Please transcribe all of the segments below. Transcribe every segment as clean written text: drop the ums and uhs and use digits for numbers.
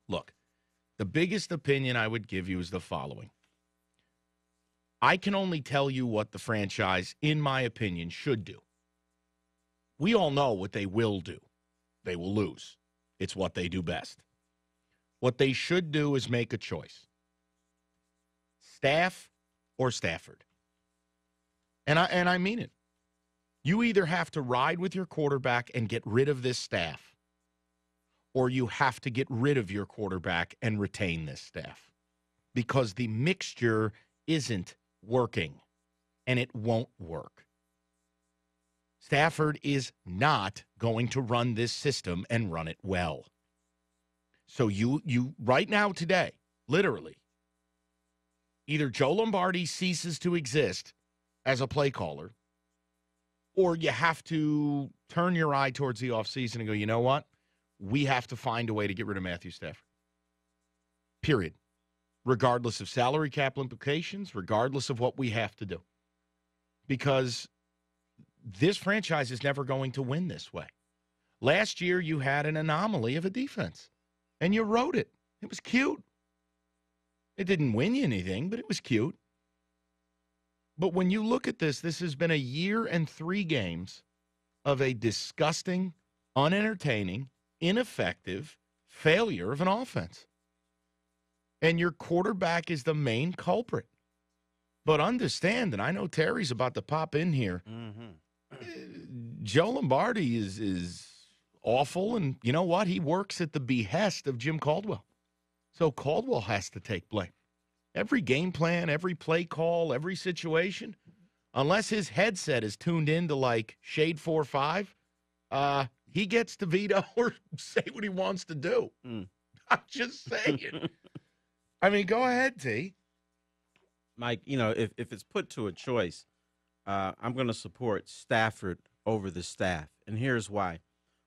Look, the biggest opinion I would give you is the following. I can only tell you what the franchise, in my opinion, should do. We all know what they will do. They will lose. It's what they do best. What they should do is make a choice. Staff or Stafford. And I mean it. You either have to ride with your quarterback and get rid of this staff, or you have to get rid of your quarterback and retain this staff, because the mixture isn't working, and it won't work. Stafford is not going to run this system and run it well. So you right now today, literally, either Joe Lombardi ceases to exist as a play caller, or you have to turn your eye towards the offseason and go, you know what? We have to find a way to get rid of Matthew Stafford. Period. Regardless of salary cap implications, regardless of what we have to do. Because this franchise is never going to win this way. Last year, you had an anomaly of a defense, and you wrote it. It was cute. It didn't win you anything, but it was cute. But when you look at this has been a year and 3 games of a disgusting, unentertaining, ineffective failure of an offense. And your quarterback is the main culprit. But understand, and I know Terry's about to pop in here, Joe Lombardi is awful, and you know what? He works at the behest of Jim Caldwell. So Caldwell has to take blame. Every game plan, every play call, every situation, unless his headset is tuned into like Shade 4-5, he gets to veto or say what he wants to do. I'm just saying. I mean, go ahead, T. Mike, if it's put to a choice, I'm going to support Stafford over the staff. And here's why.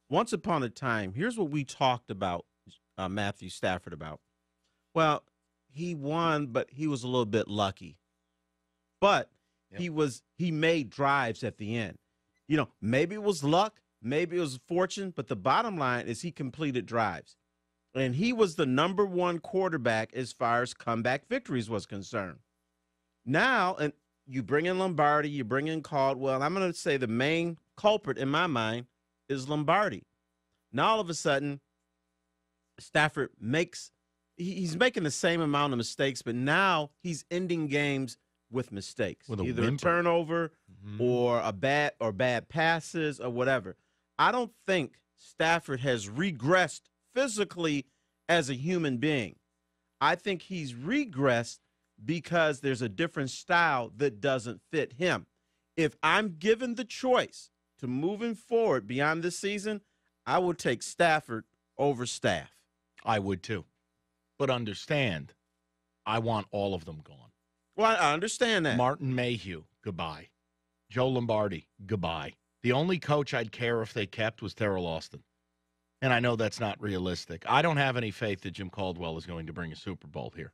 Once upon a time, here's what we talked about Matthew Stafford about. Well, he won, but he was a little bit lucky. But he made drives at the end. Maybe it was luck, maybe it was fortune, but the bottom line is he completed drives. And he was the number 1 quarterback as far as comeback victories was concerned. Now, and you bring in Lombardi, you bring in Caldwell, and I'm going to say the main culprit in my mind is Lombardi. Now, all of a sudden, Stafford he's making the same amount of mistakes, but now he's ending games with mistakes, either a turnover or bad passes or whatever. I don't think Stafford has regressed physically as a human being. I think he's regressed because there's a different style that doesn't fit him. If I'm given the choice to moving forward beyond this season, I would take Stafford over Staff. I would too. But understand, I want all of them gone. Well, I understand that. Martin Mayhew, goodbye. Joe Lombardi, goodbye. The only coach I'd care if they kept was Terrell Austin. And I know that's not realistic. I don't have any faith that Jim Caldwell is going to bring a Super Bowl here.